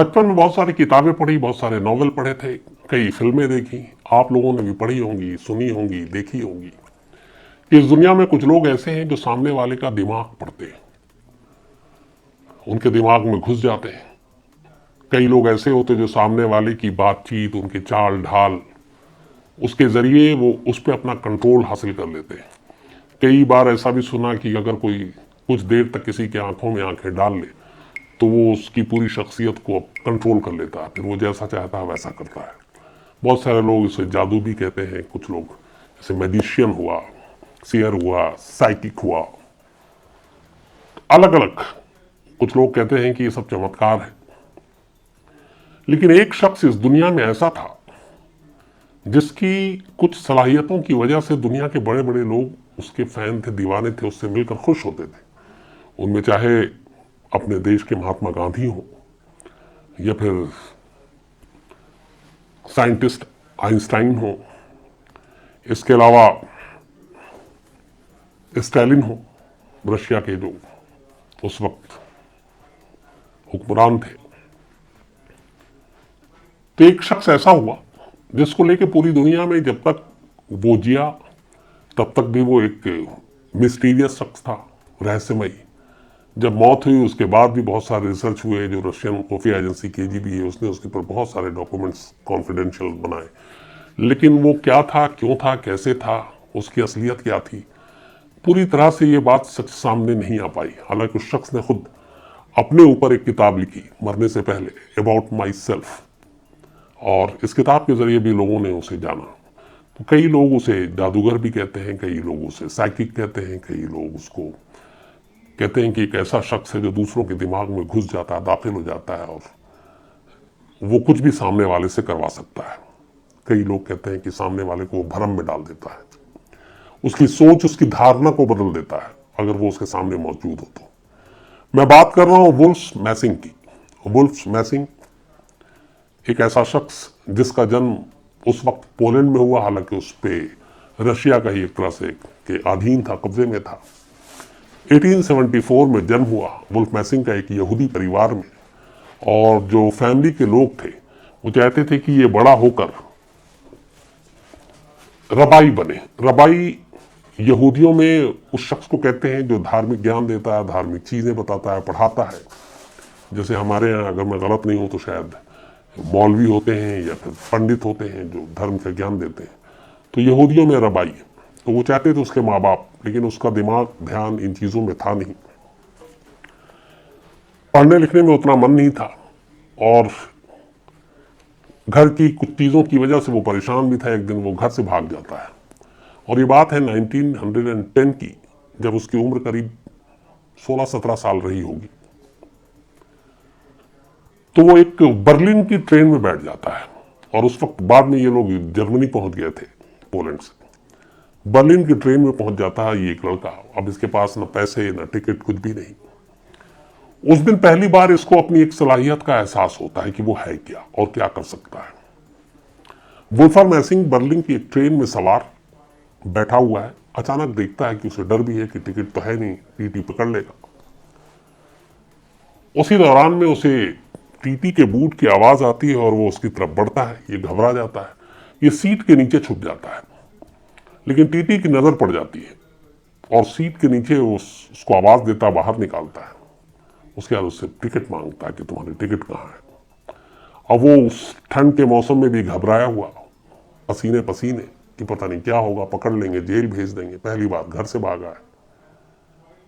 बचपन में बहुत सारी किताबें पढ़ी, बहुत सारे नॉवेल पढ़े थे, कई फिल्में देखी, आप लोगों ने भी पढ़ी होंगी, सुनी होंगी, देखी होंगी। इस दुनिया में कुछ लोग ऐसे हैं जो सामने वाले का दिमाग पढ़ते हैं, उनके दिमाग में घुस जाते हैं। कई लोग ऐसे होते जो सामने वाले की बातचीत, उनके चाल ढाल, उसके जरिए वो उस पर अपना कंट्रोल हासिल कर लेते हैं। कई बार ऐसा भी सुना कि अगर कोई कुछ देर तक किसी के आंखों में आंखें डाल ले तो वो उसकी पूरी शख्सियत को कंट्रोल कर लेता है, फिर वो जैसा चाहता है वैसा करता है। बहुत सारे लोग इसे जादू भी कहते हैं, कुछ लोग जैसे मैजिशियन हुआ, सीयर हुआ, साइकिक हुआ, अलग अलग। कुछ लोग कहते हैं कि ये सब चमत्कार है। लेकिन एक शख्स इस दुनिया में ऐसा था जिसकी कुछ सलाहियतों की वजह से दुनिया के बड़े बड़े लोग उसके फैन थे, दीवाने थे, उससे मिलकर खुश होते थे। उनमें चाहे अपने देश के महात्मा गांधी हो या फिर साइंटिस्ट आइंस्टाइन हो, इसके अलावा स्टालिन हो, रशिया के जो उस वक्त हुक्मरान थे। तो एक शख्स ऐसा हुआ जिसको लेके पूरी दुनिया में जब तक वो जिया तब तक भी वो एक मिस्टीरियस शख्स था, रहस्यमयी। जब मौत हुई उसके बाद भी बहुत सारे रिसर्च हुए, जो रशियन खुफिया एजेंसी केजीबी है उसने उसके ऊपर बहुत सारे डॉक्यूमेंट्स कॉन्फिडेंशियल बनाए। लेकिन वो क्या था, क्यों था, कैसे था, उसकी असलियत क्या थी, पूरी तरह से ये बात सच सामने नहीं आ पाई। हालांकि उस शख्स ने खुद अपने ऊपर एक किताब लिखी मरने से पहले, अबाउट माई सेल्फ, और इस किताब के जरिए भी लोगों ने उसे जाना। तो कई लोग उसे जादूगर भी कहते हैं, कई लोग उसे साइकिक कहते हैं, कई लोग उसको कहते हैं कि एक ऐसा शख्स है जो दूसरों के दिमाग में घुस जाता है, दाखिल हो जाता है और वो कुछ भी सामने वाले से करवा सकता है। कई लोग कहते हैं कि सामने वाले को वो भरम में डाल देता है, उसकी सोच, उसकी धारणा को बदल देता है अगर वो उसके सामने मौजूद हो तो। मैं बात कर रहा हूं वुल्फ मैसिंग की। वुल्फ मैसिंग एक ऐसा शख्स जिसका जन्म उस वक्त पोलैंड में हुआ, हालांकि उस पर रशिया का ही एक तरह से के अधीन था, कब्जे में था। 1874 में जन्म हुआ वुल्फ मैसिंग का एक यहूदी परिवार में, और जो फैमिली के लोग थे वो चाहते थे कि ये बड़ा होकर रबाई बने। रबाई यहूदियों में उस शख्स को कहते हैं जो धार्मिक ज्ञान देता है, धार्मिक चीजें बताता है, पढ़ाता है। जैसे हमारे यहाँ, अगर मैं गलत नहीं हूं तो शायद मौलवी होते हैं या फिर पंडित होते हैं जो धर्म का ज्ञान देते हैं, तो यहूदियों में रबाई। तो वो चाहते थे उसके माँ बाप, लेकिन उसका दिमाग ध्यान इन चीजों में था नहीं, पढ़ने लिखने में उतना मन नहीं था, और घर की कुछ चीजों की वजह से वो परेशान भी था। एक दिन वो घर से भाग जाता है, और ये बात है 1910 की, जब उसकी उम्र करीब 16-17 साल रही होगी। तो वो एक बर्लिन की ट्रेन में बैठ जाता है, और उस वक्त बाद में ये लोग जर्मनी पहुंच गए थे पोलैंड से। बर्लिन की ट्रेन में पहुंच जाता है ये एक लड़का। अब इसके पास न पैसे न टिकट, कुछ भी नहीं। उस दिन पहली बार इसको अपनी एक सलाहियत का एहसास होता है कि वो है क्या और क्या कर सकता है। वुल्फ मैसिंग बर्लिन की एक ट्रेन में सवार बैठा हुआ है, अचानक देखता है कि उसे डर भी है कि टिकट तो है नहीं, टीटी पकड़ लेगा। उसी दौरान में उसे टीटी के बूट की आवाज आती है और वो उसकी तरफ बढ़ता है। ये घबरा जाता है, ये सीट के नीचे छुप जाता है, लेकिन टीटी की नजर पड़ जाती है और सीट के नीचे उसको आवाज देता, बाहर निकालता है। उसके बाद उससे टिकट मांगता है कि तुम्हारी टिकट कहाँ है। अब वो उस ठंड के मौसम में भी घबराया हुआ, पसीने पसीने कि पता नहीं क्या होगा, पकड़ लेंगे, जेल भेज देंगे, पहली बार घर से भागा है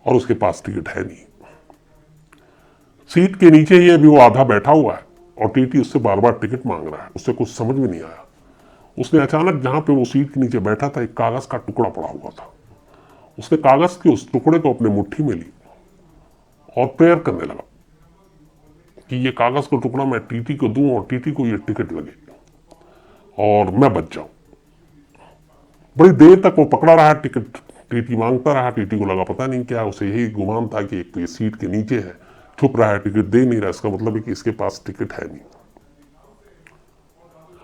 और उसके पास टिकट है नहीं। सीट के नीचे ही अभी वो आधा बैठा हुआ है और टीटी उससे बार बार टिकट मांग रहा है। उससे कुछ समझ में नहीं आया। उसने अचानक जहां पे वो सीट के नीचे बैठा था, एक कागज का टुकड़ा पड़ा हुआ था। उसने कागज के उस टुकड़े को अपने मुट्ठी में ली और प्रेयर करने लगा कि ये कागज का टुकड़ा मैं टीटी को दूं और टीटी को ये टिकट लगे और मैं बच जाऊं। बड़ी देर तक वो पकड़ा रहा, टिकट टीटी मांगता रहा। टीटी को लगा पता नहीं क्या, उसे यही गुमान था कि एक तो ये सीट के नीचे है, छुप रहा है, टिकट दे नहीं रहा, इसका मतलब है कि इसके पास टिकट है नहीं।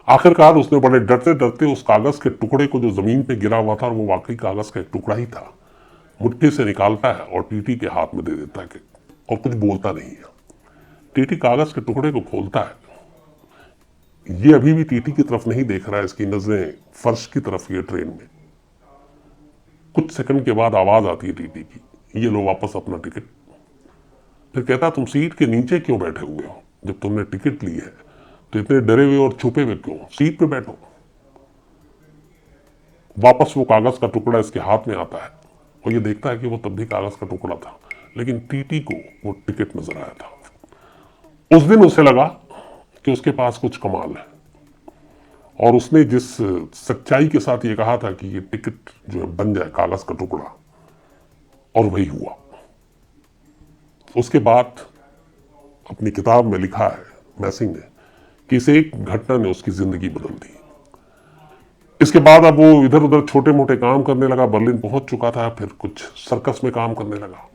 आखिरकार उसने बड़े डरते डरते उस कागज के टुकड़े को, जो जमीन पे गिरा हुआ था और वो वाकई कागज का एक टुकड़ा ही था, मुट्ठी से निकालता है और टीटी के हाथ में दे देता है और कुछ बोलता नहीं है। टीटी कागज के टुकड़े को खोलता है। ये अभी भी टीटी की तरफ नहीं देख रहा है, इसकी नजरें फर्श की तरफ ये ट्रेन में। कुछ सेकंड के बाद आवाज आती है टीटी की, ये लो वापस अपना टिकट। फिर कहता तुम सीट के नीचे क्यों बैठे हुए हो? जब तुमने टिकट ली है तो इतने डरे हुए और छुपे हुए क्यों? सीट पे बैठो। वापस वो कागज का टुकड़ा इसके हाथ में आता है और ये देखता है कि वो तब भी कागज का टुकड़ा था, लेकिन टीटी को वो टिकट नजर आया था। उस दिन उसे लगा कि उसके पास कुछ कमाल है, और उसने जिस सच्चाई के साथ ये कहा था कि ये टिकट जो है बन जाए कागज का टुकड़ा, और वही हुआ। उसके बाद अपनी किताब में लिखा है मैसिंग ने कि इस एक घटना ने उसकी जिंदगी बदल दी। इसके बाद अब वो इधर उधर छोटे मोटे काम करने लगा, बर्लिन पहुंच चुका था, फिर कुछ सर्कस में काम करने लगा,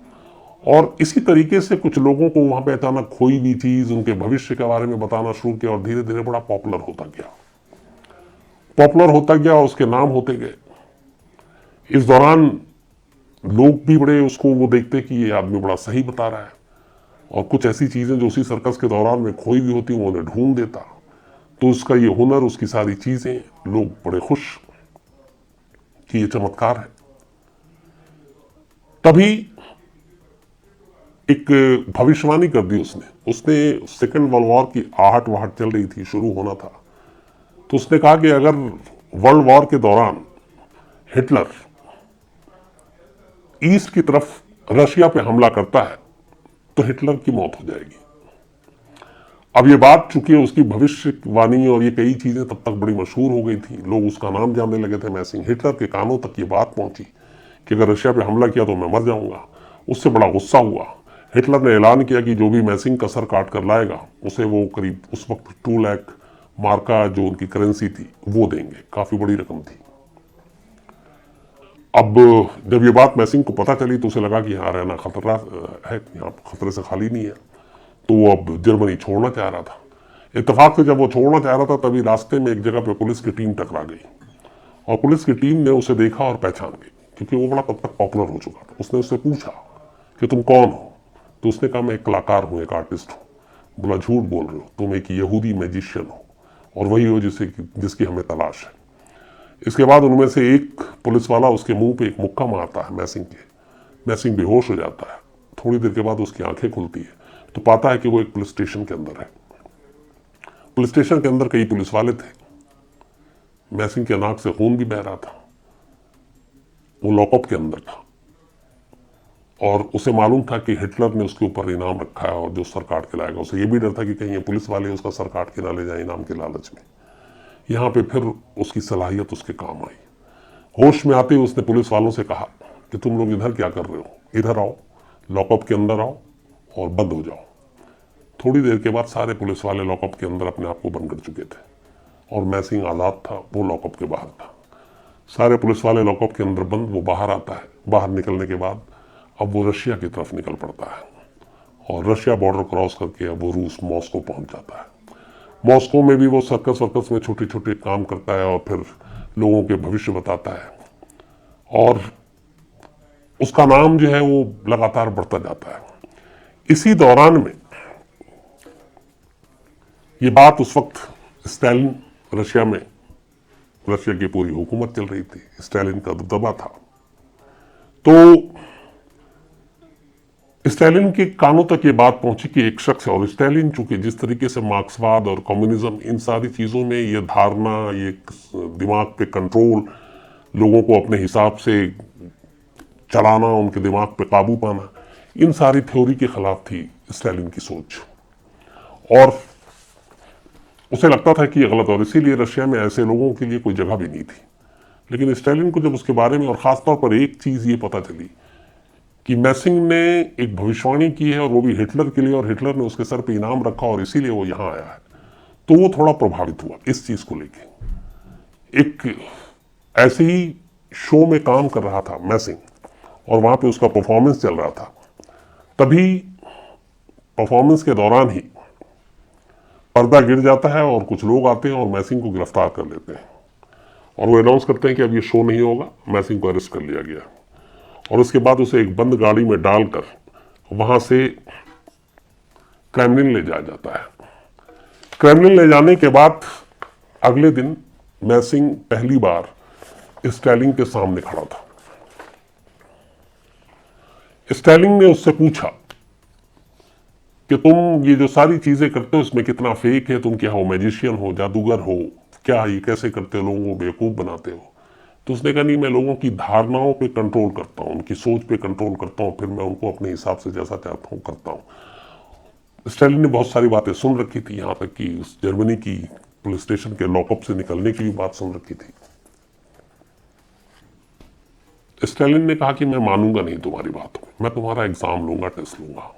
और इसी तरीके से कुछ लोगों को वहां पे अचानक कोई भी चीज उनके भविष्य के बारे में बताना शुरू किया, और धीरे धीरे बड़ा पॉपुलर होता गया, उसके नाम होते गए। इस दौरान लोग भी बड़े उसको वो देखते कि ये आदमी बड़ा सही बता रहा है, और कुछ ऐसी चीजें जो उसी सर्कस के दौरान में खोई भी होती वो उन्हें ढूंढ देता। तो उसका ये हुनर, उसकी सारी चीजें, लोग बड़े खुश कि ये चमत्कार है। तभी एक भविष्यवाणी कर दी उसने सेकेंड वर्ल्ड वॉर की आहट वहाट चल रही थी, शुरू होना था। तो उसने कहा कि अगर वर्ल्ड वॉर के दौरान हिटलर ईस्ट की तरफ रशिया पे हमला करता है तो हिटलर की मौत हो जाएगी। अब ये बात चूंकि उसकी भविष्यवाणी और ये कई चीजें तब तक बड़ी मशहूर हो गई थी, लोग उसका नाम जानने लगे थे मैसिंग। हिटलर के कानों तक ये बात पहुंची कि अगर रशिया पे हमला किया तो मैं मर जाऊंगा। उससे बड़ा गुस्सा हुआ। हिटलर ने ऐलान किया कि जो भी मैसिंग का सर काट कर लाएगा उसे वो करीब उस वक्त 2 लाख मार्का जो उनकी करेंसी थी वो देंगे। काफी बड़ी रकम थी। अब जब ये बात मैसिंग को पता चली तो उसे लगा कि यहाँ रहना खतरा है, यहाँ खतरे से खाली नहीं है। तो वो अब जर्मनी छोड़ना चाह रहा था। इत्तेफाक से जब वो छोड़ना चाह रहा था तभी रास्ते में एक जगह पे पुलिस की टीम टकरा गई, और पुलिस की टीम ने उसे देखा और पहचान गई, क्योंकि वो बड़ा तब तक पॉपुलर हो चुका था। उसने उससे पूछा कि तुम कौन हो? तो उसने कहा मैं एक कलाकार हूँ, एक आर्टिस्ट हूँ। बोला झूठ बोल रहे हो, तुम एक यहूदी मैजिशियन हो, और वही हो जिसकी हमें तलाश है। इसके बाद उनमें से एक पुलिस वाला उसके मुंह पे एक मुक्का मारता है मैसिंग के। मैसिंग बेहोश हो जाता है। थोड़ी देर के बाद उसकी आंखें खुलती है तो पाता है कि वो एक पुलिस स्टेशन के अंदर है। पुलिस स्टेशन के अंदर कई पुलिस वाले थे। मैसिंग के नाक से खून भी बह रहा था। वो लॉकअप के अंदर था, और उसे मालूम था कि हिटलर ने उसके ऊपर इनाम रखा है और जो सर काट के लाएगा। उसे ये भी डर था कि कहीं ये पुलिस वाले उसका सर काट के ना ले जाए इनाम के लालच में। यहाँ पे फिर उसकी सलाहियत उसके काम आई। होश में आते ही उसने पुलिस वालों से कहा कि तुम लोग इधर क्या कर रहे हो? इधर आओ, लॉकअप के अंदर आओ और बंद हो जाओ। थोड़ी देर के बाद सारे पुलिस वाले लॉकअप के अंदर अपने आप को बंद कर चुके थे, और मैसिंग आज़ाद था, वो लॉकअप के बाहर था। सारे पुलिस वाले लॉकअप के अंदर बंद, वो बाहर आता है। बाहर निकलने के बाद अब वो रशिया की तरफ निकल पड़ता है, और रशिया बॉर्डर क्रॉस करके अब वो रूस मॉस्को पहुंच जाता है। मॉस्को में भी वो सर्कस वर्कस में छोटे छोटे काम करता है, और फिर लोगों के भविष्य बताता है, और उसका नाम जो है वो लगातार बढ़ता जाता है। इसी दौरान में ये बात उस वक्त स्टालिन रशिया में, रशिया की पूरी हुकूमत चल रही थी, स्टालिन का दबदबा था। तो स्टालिन के कानों तक ये बात पहुंची कि एक शख्स है, और स्टालिन चूंकि जिस तरीके से मार्क्सवाद और कम्युनिज्म इन सारी चीज़ों में ये धारणा, ये दिमाग पे कंट्रोल, लोगों को अपने हिसाब से चलाना, उनके दिमाग पे काबू पाना, इन सारी थ्योरी के खिलाफ थी स्टालिन की सोच, और उसे लगता था कि ये गलत, और इसीलिए रशिया में ऐसे लोगों के लिए कोई जगह भी नहीं थी। लेकिन स्टालिन को जब उसके बारे में और ख़ासतौर पर एक चीज़ ये पता चली कि मैसिंग ने एक भविष्यवाणी की है, और वो भी हिटलर के लिए, और हिटलर ने उसके सर पे इनाम रखा और इसीलिए वो यहाँ आया है, तो वो थोड़ा प्रभावित हुआ इस चीज़ को लेके। एक ऐसे ही शो में काम कर रहा था मैसिंग, और वहाँ पे उसका परफॉर्मेंस चल रहा था। तभी परफॉर्मेंस के दौरान ही पर्दा गिर जाता है, और कुछ लोग आते हैं और मैसिंग को गिरफ्तार कर लेते हैं, और वो अनाउंस करते हैं कि अब ये शो नहीं होगा, मैसिंग को अरेस्ट कर लिया गया। और उसके बाद उसे एक बंद गाड़ी में डालकर वहां से क्रेमलिन ले जाया जाता है। क्रेमलिन ले जाने के बाद अगले दिन मैसिंग पहली बार स्टालिन के सामने खड़ा था। स्टालिन ने उससे पूछा कि तुम ये जो सारी चीजें करते हो इसमें कितना फेक है, तुम क्या हो, मैजिशियन हो, जादूगर हो, क्या ये कैसे करते हो, लोगों को बेवकूफ बनाते हो? तो उसने कहा नहीं, मैं लोगों की धारणाओं पे कंट्रोल करता हूं, उनकी सोच पे कंट्रोल करता हूं, फिर मैं उनको अपने हिसाब से जैसा चाहता हूं करता हूं। स्टालिन ने बहुत सारी बातें सुन रखी थी, यहां तक कि उस जर्मनी की पुलिस स्टेशन के लॉकअप से निकलने की भी बात सुन रखी थी। स्टालिन ने कहा कि मैं मानूंगा नहीं तुम्हारी बात को, मैं तुम्हारा एग्जाम लूंगा, टेस्ट लूंगा।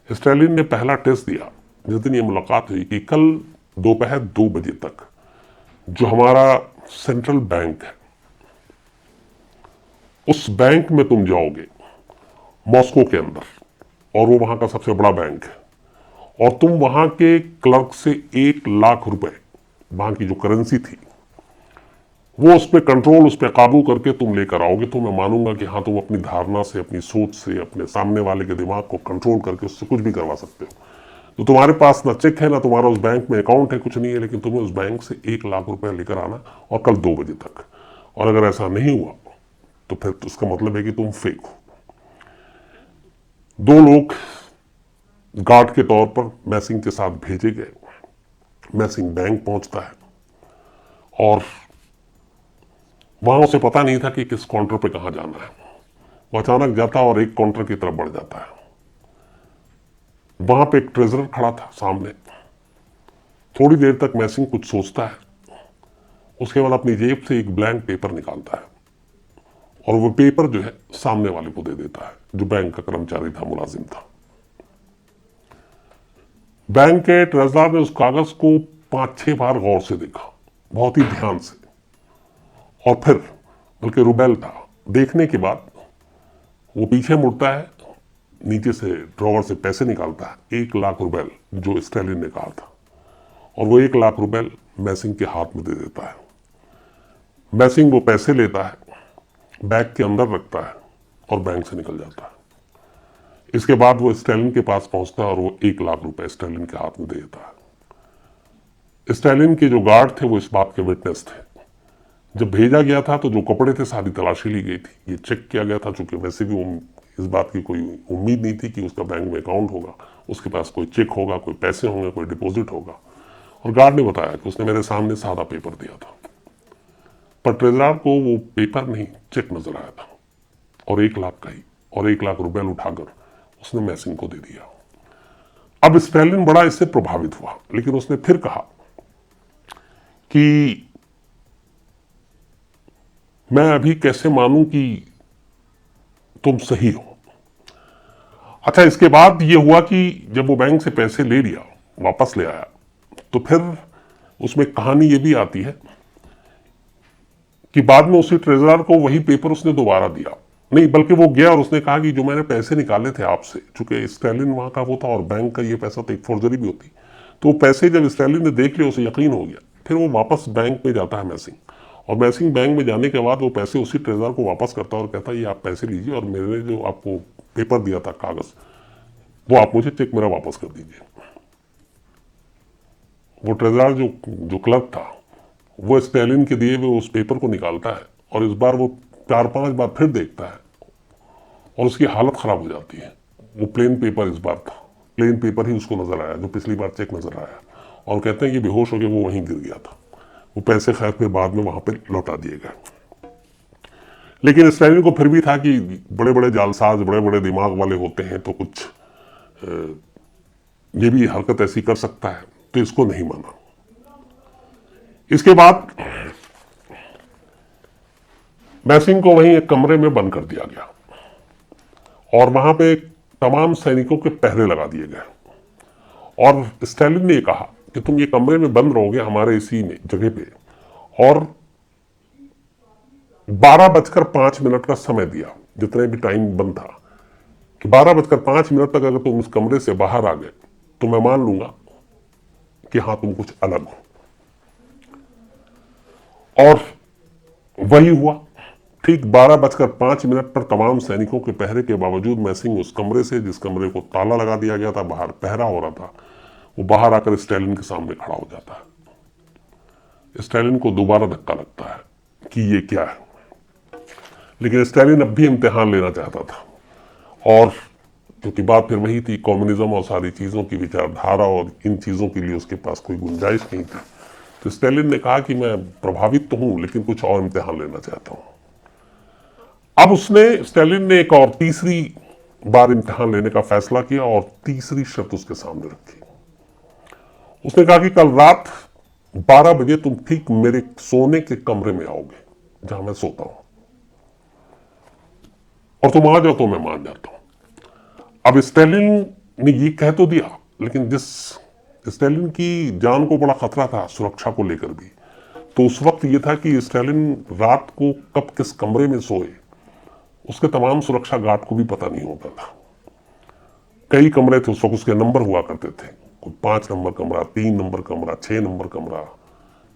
स्टालिन ने पहला टेस्ट दिया जिस दिन ये मुलाकात हुई कि कल दोपहर 2 बजे तक जो हमारा सेंट्रल बैंक है उस बैंक में तुम जाओगे मॉस्को के अंदर, और वो वहां का सबसे बड़ा बैंक है, और तुम वहां के क्लर्क से 1 लाख रुपए, वहां की जो करेंसी थी वो उस पर कंट्रोल, उस पर काबू करके तुम लेकर आओगे, तो मैं मानूंगा कि हाँ तुम अपनी धारणा से, अपनी सोच से, अपने सामने वाले के दिमाग को कंट्रोल करके उससे कुछ भी करवा सकते हो। तो तुम्हारे पास ना चेक है, ना तुम्हारा उस बैंक में अकाउंट है, कुछ नहीं है, लेकिन तुम्हें उस बैंक से 1 लाख रुपए लेकर आना, और कल 2 बजे तक। और अगर ऐसा नहीं हुआ तो फिर तो उसका मतलब है कि तुम फेक हो। 2 लोग गार्ड के तौर पर मैसिंग के साथ भेजे गए। मैसिंग बैंक पहुंचता है और वहां उसे पता नहीं था कि किस काउंटर पे कहां जाना है। वो अचानक जाता और एक काउंटर की तरफ बढ़ जाता है। वहां पे एक ट्रेजरर खड़ा था सामने। थोड़ी देर तक मैसिंग कुछ सोचता है, उसके बाद अपनी जेब से एक ब्लैंक पेपर निकालता है और वो पेपर जो है सामने वाले को दे देता है, जो बैंक का कर्मचारी था, मुलाजिम था। बैंक के ट्रेजरर ने उस कागज को 5-6 बार गौर से देखा, बहुत ही ध्यान से, और फिर बल्कि रुबेल था, देखने के बाद वो पीछे मुड़ता है, नीचे से ड्रॉवर से पैसे निकालता है, 1 लाख रुबेल जो स्टालिन ने कहा था, और वो 1 लाख रुबेल मैसिंग के हाथ में दे देता है। मैसिंग वो पैसे लेता है, बैग के अंदर रखता है और बैंक से निकल जाता है। इसके बाद वो स्टालिन के पास पहुंचता है और वो 1 लाख रुपए स्टालिन के हाथ में दे देता है। स्टालिन के जो गार्ड थे वो इस बात के विटनेस थे। जब भेजा गया था तो जो कपड़े थे सारी तलाशी ली गई थी, ये चेक किया गया था, चूंकि वैसे भी इस बात की कोई उम्मीद नहीं थी कि उसका बैंक में अकाउंट होगा, उसके पास कोई चेक होगा, कोई पैसे होंगे, कोई डिपॉजिट होगा। और गार्ड ने बताया कि उसने मेरे सामने सादा पेपर दिया था, पर ट्रेजरर को वो पेपर नहीं, चेक नजर आया था, और 1 लाख का ही, और 1 लाख रुपए उठाकर उसने मैसिंग को दे दिया। अब स्टालिन बड़ा इससे प्रभावित हुआ, लेकिन उसने फिर कहा कि मैं अभी कैसे मानूं कि तुम सही हो। अच्छा, इसके बाद ये हुआ कि जब वो बैंक से पैसे ले लिया, वापस ले आया, तो फिर उसमें कहानी ये भी आती है कि बाद में उसी ट्रेजरर को वही पेपर उसने दोबारा दिया। नहीं, बल्कि वो गया और उसने कहा कि जो मैंने पैसे निकाले थे आपसे, चूंकि स्टालिन वहां का वो था और बैंक का ये पैसा तो एक फोर्जरी भी होती, तो वो पैसे जब स्टालिन ने देख लिया, उसे यकीन हो गया। फिर वो वापस बैंक में जाता है मैसिंग, और मैसिंग बैंक में जाने के बाद वो पैसे उसी ट्रेजरर को वापस करता है और कहता है ये आप पैसे लीजिए, और मैंने जो आपको पेपर दिया था कागज, वो आप मुझे चेक मेरा वापस कर दीजिए। वो ट्रेजरर जो क्लर्क था वो स्टालिन के दिए हुए उस पेपर को निकालता है, और इस बार वो 4-5 बार फिर देखता है और उसकी हालत खराब हो जाती है। वो प्लेन पेपर इस बार था, प्लेन पेपर ही उसको नजर आया जो पिछली बार चेक नजर आया, और कहते हैं कि बेहोश होकर वो वहीं गिर गया था। वो पैसे खैर फिर बाद में वहां पर लौटा दिए गए। लेकिन स्टालिन को फिर भी था कि बड़े बड़े जालसाज, बड़े बड़े दिमाग वाले होते हैं, तो कुछ ये भी हरकत ऐसी कर सकता है, तो इसको नहीं माना। इसके बाद मैसिंग को वहीं एक कमरे में बंद कर दिया गया, और वहां पे तमाम सैनिकों के पहरे लगा दिए गए, और स्टालिन ने कहा कि तुम ये कमरे में बंद रहोगे हमारे इसी में जगह पे, और 12:05 का समय दिया, जितने भी टाइम बंद था, कि 12:05 तक अगर तुम इस कमरे से बाहर आ गए तो मैं मान लूंगा कि हाँ तुम कुछ अलग हो। और वही हुआ, ठीक 12:05 पर तमाम सैनिकों के पहरे के बावजूद मैसिंग उस कमरे से, जिस कमरे को ताला लगा दिया गया था, बाहर पहरा हो रहा था, वो बाहर आकर स्टालिन के सामने खड़ा हो जाता है। स्टालिन को दोबारा धक्का लगता है कि ये क्या है, लेकिन स्टालिन अब भी इम्तिहान लेना चाहता था। और क्योंकि बात फिर वही थी, कम्युनिज्म और सारी चीज़ों की विचारधारा, और इन चीज़ों के लिए उसके पास कोई गुंजाइश नहीं थी, तो स्टालिन ने कहा कि मैं प्रभावित तो हूं, लेकिन कुछ और इम्तिहान लेना चाहता हूं। अब स्टालिन ने एक और तीसरी बार इम्तिहान लेने का फैसला किया और तीसरी शर्त उसके सामने रखी। उसने कहा कि कल रात 12 बजे तुम ठीक मेरे सोने के कमरे में आओगे जहां मैं सोता हूं, और तुम आ जाओ तो मैं मान जाता हूं। अब स्टालिन ने ये कह तो दिया, लेकिन स्टालिन की जान को बड़ा खतरा था, सुरक्षा को लेकर भी। तो उस वक्त ये था कि स्टालिन रात को कब किस कमरे में सोए उसके तमाम सुरक्षा गार्ड को भी पता नहीं होता था। कई कमरे थे उस वक्त, उसके नंबर हुआ करते थे, कोई 5 नंबर कमरा, 3 नंबर कमरा, 6 नंबर कमरा,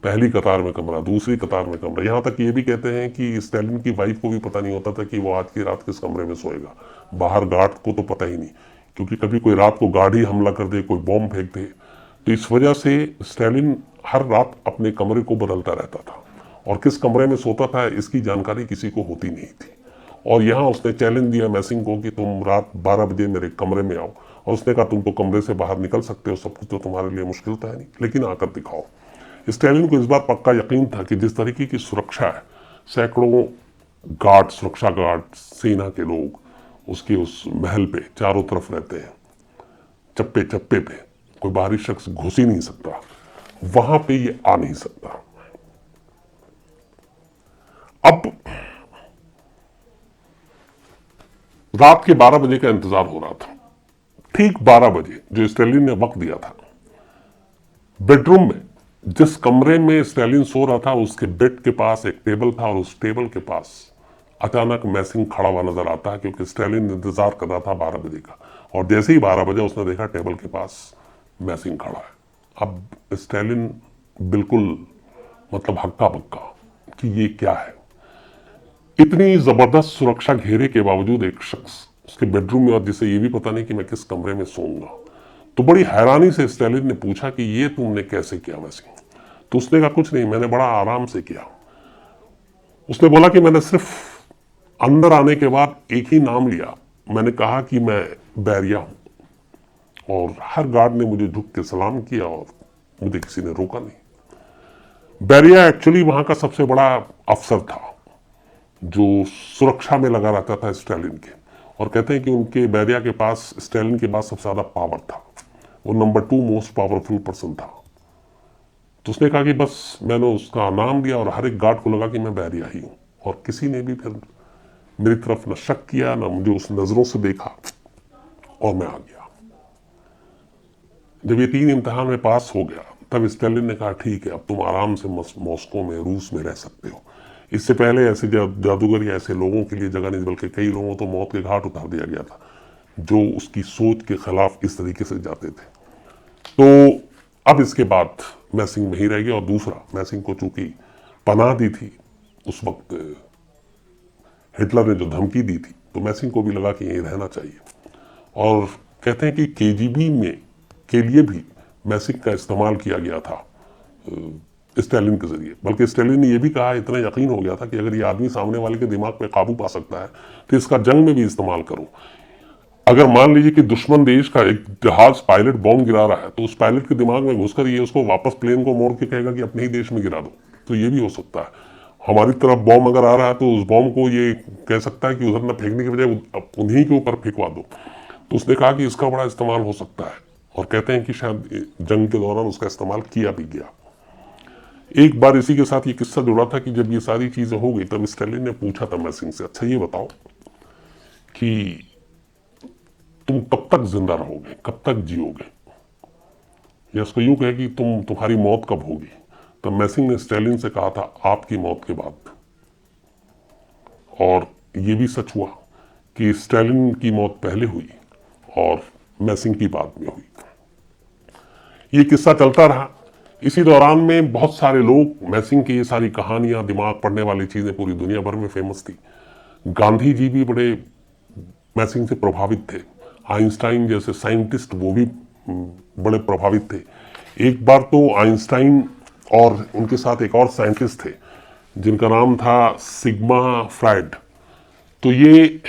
पहली कतार में कमरा, दूसरी कतार में कमरा। यहां तक ये भी कहते हैं कि स्टालिन की वाइफ को भी पता नहीं होता था कि वो आज की रात किस कमरे में सोएगा। बाहर गार्ड को तो पता ही नहीं, क्योंकि कभी कोई रात को गार्ड ही हमला कर दे, कोई बॉम्ब फेंक दे। तो इस वजह से स्टालिन हर रात अपने कमरे को बदलता रहता था, और किस कमरे में सोता था इसकी जानकारी किसी को होती नहीं थी। और यहाँ उसने चैलेंज दिया मैसिंग को कि तुम रात 12 बजे मेरे कमरे में आओ, और उसने कहा तुम तो कमरे से बाहर निकल सकते हो, सब कुछ तो तुम्हारे लिए मुश्किल तो है नहीं, लेकिन आकर दिखाओ। स्टालिन को इस बात पक्का यकीन था कि जिस तरीके की सुरक्षा है, सैकड़ों गार्ड, सुरक्षा गार्ड, सेना के लोग उसके उस महल पे चारों तरफ रहते हैं, चप्पे चप्पे पे, कोई बाहरी शख्स घुस ही नहीं सकता, वहां पे ये आ नहीं सकता। अब रात के 12 बजे का इंतजार हो रहा था। ठीक 12 बजे जो स्टालिन ने वक्त दिया था, बेडरूम में जिस कमरे में स्टालिन सो रहा था, उसके बेड के पास एक टेबल था, और उस टेबल के पास अचानक मैसिंग खड़ा हुआ नजर आता है, क्योंकि स्टालिन इंतजार कर रहा था 12 बजे का। और जैसे ही 12 बजे उसने देखा टेबल के पास मैसिंग खड़ा है। अब स्टालिन बिल्कुल मतलब हक्का बक्का कि ये क्या है। इतनी जबरदस्त सुरक्षा घेरे के बावजूद एक शख्स उसके बेडरूम में, और जिसे ये भी पता नहीं कि मैं किस कमरे में सोऊंगा। तो बड़ी हैरानी से स्टालिन ने पूछा कि ये तुमने कैसे किया मैसिंग? तो उसने कहा कुछ नहीं, मैंने बड़ा आराम से किया। उसने बोला कि मैंने सिर्फ अंदर आने के बाद एक ही नाम लिया, मैंने कहा कि मैं बैरिया हूं, और हर गार्ड ने मुझे झुक के सलाम किया और मुझे किसी ने रोका नहीं। बैरिया एक्चुअली वहां का सबसे बड़ा अफसर था जो सुरक्षा में लगा रहता था स्टालिन के, और कहते हैं कि उनके बैरिया के पास स्टालिन के पास सबसे ज्यादा पावर था, वो नंबर 2 मोस्ट पावरफुल पर्सन था। तो उसने कहा कि बस मैंने उसका नाम दिया, और हर एक गार्ड को लगा कि मैं बैरिया ही हूं, और किसी ने भी फिर मेरी तरफ न शक किया, न मुझे उस नजरों से देखा, और मैं आ गया। जब ये 3 इम्तिहान में पास हो गया, तब स्टालिन ने कहा ठीक है, अब तुम आराम से मॉस्को में, रूस में रह सकते हो। इससे पहले ऐसे जादूगर या ऐसे लोगों के लिए जगह नहीं, बल्कि कई लोगों तो मौत के घाट उतार दिया गया था जो उसकी सोच के खिलाफ इस तरीके से जाते थे। तो अब इसके बाद मैसिंग वहीं रह गया, और दूसरा, मैसिंग को चूंकि पनाह दी थी उस वक्त हिटलर ने जो धमकी दी थी, तो मैसिंग को भी लगा कि यहीं रहना चाहिए। और कहते हैं कि केजीबी में के लिए भी मैसिंग का इस्तेमाल किया गया था स्टालिन के जरिए। बल्कि स्टालिन ने यह भी कहा, इतना यकीन हो गया था कि अगर ये आदमी सामने वाले के दिमाग पे काबू पा सकता है तो इसका जंग में भी इस्तेमाल करो। अगर मान लीजिए कि दुश्मन देश का एक जहाज पायलट बॉम्ब गिरा रहा है, तो उस पायलट के दिमाग में घुसकर ये उसको वापस प्लेन को मोड़ के कहेगा कि अपने ही देश में गिरा दो, तो ये भी हो सकता है। हमारी तरफ बॉम्ब अगर आ रहा है तो उस बॉम्ब को ये कह सकता है कि उधर न फेंकने के बजाय उन्हीं के ऊपर फेंकवा दो। तो उसने कहा कि इसका बड़ा इस्तेमाल हो सकता है, और कहते हैं कि शायद जंग के दौरान उसका इस्तेमाल किया भी गया। एक बार इसी के साथ ये किस्सा जुड़ा था कि जब ये सारी चीजें हो गई, तब स्टालिन ने पूछा था मैसिंग से, अच्छा ये बताओ कि तुम कब तक जिंदा रहोगे, कब तक जियोगे, या उसको यूं कहे कि तुम्हारी मौत कब होगी? तब मैसिंग ने स्टालिन से कहा था, आपकी मौत के बाद। और ये भी सच हुआ कि स्टालिन की मौत पहले हुई और मैसिंग की बाद में हुई। ये किस्सा चलता रहा। इसी दौरान में बहुत सारे लोग, मैसिंग की ये सारी कहानियां, दिमाग पढ़ने वाली चीजें पूरी दुनिया भर में फेमस थी। गांधी जी भी बड़े मैसिंग से प्रभावित थे। आइंस्टाइन जैसे साइंटिस्ट वो भी बड़े प्रभावित थे। एक बार तो आइंस्टाइन और उनके साथ एक और साइंटिस्ट थे जिनका नाम था सिग्मा फ्रायड। तो ये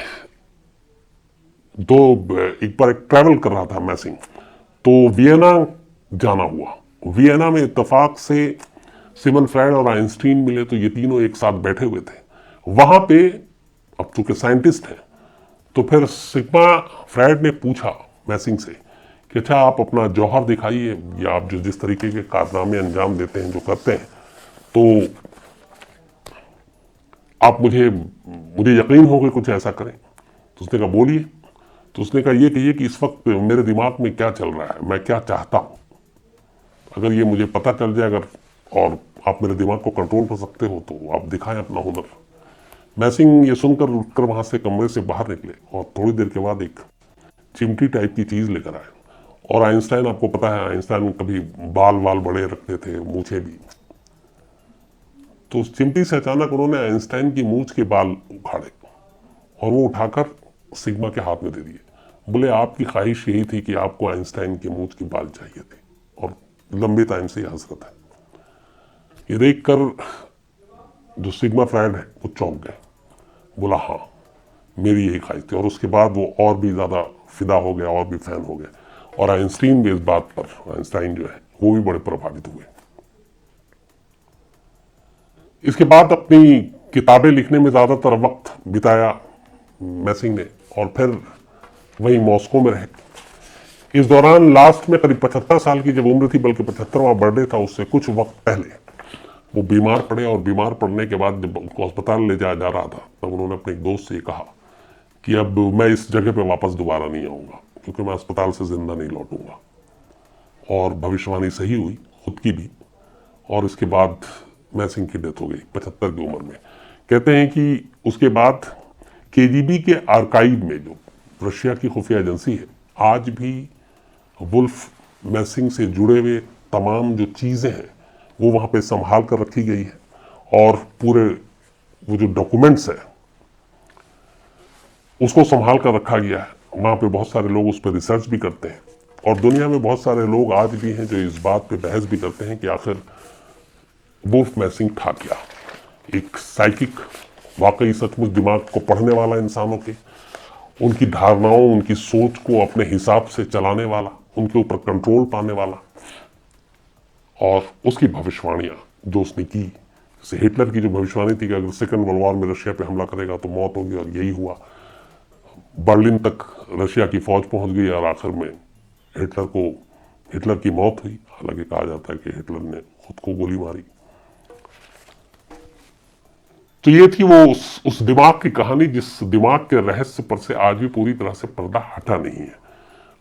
दो एक बार एक ट्रैवल कर रहा था मैसिंग, तो वियना जाना हुआ। वियना में इत्तेफाक से सिमन फ्रायड और आइंस्टीन मिले, तो ये तीनों एक साथ बैठे हुए थे वहां पे। अब चूंकि साइंटिस्ट हैं तो फिर सिग्मा फ्रायड ने पूछा मैसिंग से कि अच्छा आप अपना जौहर दिखाइए, या आप जो जिस तरीके के कारनामे अंजाम देते हैं, जो करते हैं, तो आप मुझे यकीन हो कि कुछ ऐसा करें। तो उसने कहा बोलिए। तो उसने कहा ये कहिए कि इस वक्त मेरे दिमाग में क्या चल रहा है, मैं क्या चाहता हूं। अगर ये मुझे पता चल जाए, अगर और आप मेरे दिमाग को कंट्रोल कर सकते हो तो आप दिखाएं अपना हुनर। मैसिंग ये सुनकर उठकर वहां से कमरे से बाहर निकले और थोड़ी देर के बाद एक चिमटी टाइप की चीज लेकर आए। और आइंस्टाइन, आपको पता है आइंस्टाइन कभी बाल बड़े रखते थे, मूछें भी। तो उस चिमटी से अचानक उन्होंने आइंस्टाइन की मूछ के बाल उखाड़े और वो उठाकर सिग्मा के हाथ में दे दिए। बोले आपकी ख्वाहिश यही थी कि आपको आइंस्टाइन की मूछ की बाल चाहिए थे, और लंबे टाइम से ये हसरत है। ये देखकर जो सिग्मा फ्रायड है वो चौंक गए। बोला हाँ, मेरी यही ख्वाहिश थी। और उसके बाद वो और भी ज्यादा फिदा हो गया, और भी फैन हो गया। और आइंस्टीन भी इस बात पर, आइंस्टाइन जो है वो भी बड़े प्रभावित हुए। इसके बाद अपनी किताबें लिखने में ज्यादातर वक्त बिताया मैसिंग ने, और फिर वहीं मॉस्को में रहे। इस दौरान लास्ट में करीब 75 साल की जब उम्र थी, बल्कि 75वां बर्थडे था, उससे कुछ वक्त पहले वो बीमार पड़े। और बीमार पड़ने के बाद जब उनको अस्पताल ले जाया जा रहा था, तब उन्होंने अपने एक दोस्त से कहा कि अब मैं इस जगह पे वापस दोबारा नहीं आऊंगा, क्योंकि मैं अस्पताल से जिंदा नहीं लौटूंगा। और भविष्यवाणी सही हुई, खुद की भी। और इसके बाद मैसिंग की डेथ हो गई 75 की उम्र में। कहते हैं कि उसके बाद केजीबी के आर्काइव में, जो रशिया की खुफिया एजेंसी है, आज भी वुल्फ मैसिंग से जुड़े हुए तमाम जो चीजें हैं वो वहां पे संभाल कर रखी गई है। और पूरे वो जो डॉक्यूमेंट्स है उसको संभाल कर रखा गया है। वहां पे बहुत सारे लोग उस पर रिसर्च भी करते हैं, और दुनिया में बहुत सारे लोग आज भी हैं जो इस बात पे बहस भी करते हैं कि आखिर वुल्फ मैसिंग था क्या। एक साइकिक, वाकई सचमुच दिमाग को पढ़ने वाला, इंसानों के उनकी धारणाओं, उनकी सोच को अपने हिसाब से चलाने वाला, उनके ऊपर कंट्रोल पाने वाला। और उसकी भविष्यवाणियां जो उसने की, जैसे हिटलर की जो भविष्यवाणी थी कि अगर सेकेंड वर्ल्ड वॉर में रशिया पे हमला करेगा तो मौत होगी, और यही हुआ। बर्लिन तक रशिया की फौज पहुंच गई और आखिर में हिटलर की मौत हुई। हालांकि कहा जाता है कि हिटलर ने खुद को गोली मारी। तो ये थी वो उस दिमाग की कहानी, जिस दिमाग के रहस्य पर से आज भी पूरी तरह से पर्दा हटा नहीं है।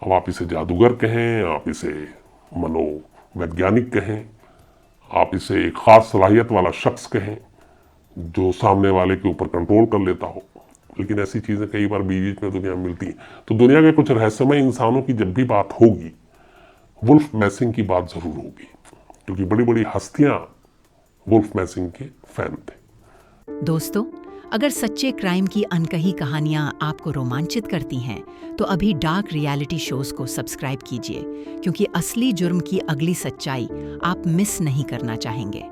अब आप इसे जादूगर कहें, आप इसे मनोवैज्ञानिक कहें, आप इसे एक खास सलाहियत वाला शख्स कहें जो सामने वाले के ऊपर कंट्रोल कर लेता हो, लेकिन ऐसी चीजें कई बार बीच में दुनिया में मिलती हैं। तो दुनिया के कुछ रहस्यमय इंसानों की जब भी बात होगी, वुल्फ मैसिंग की बात जरूर होगी, क्योंकि बड़ी बड़ी हस्तियां वुल्फ मैसिंग के फैन थे। दोस्तों, अगर सच्चे क्राइम की अनकही कहानियां आपको रोमांचित करती हैं, तो अभी डार्क रियलिटी शोज को सब्सक्राइब कीजिए, क्योंकि असली जुर्म की अगली सच्चाई आप मिस नहीं करना चाहेंगे।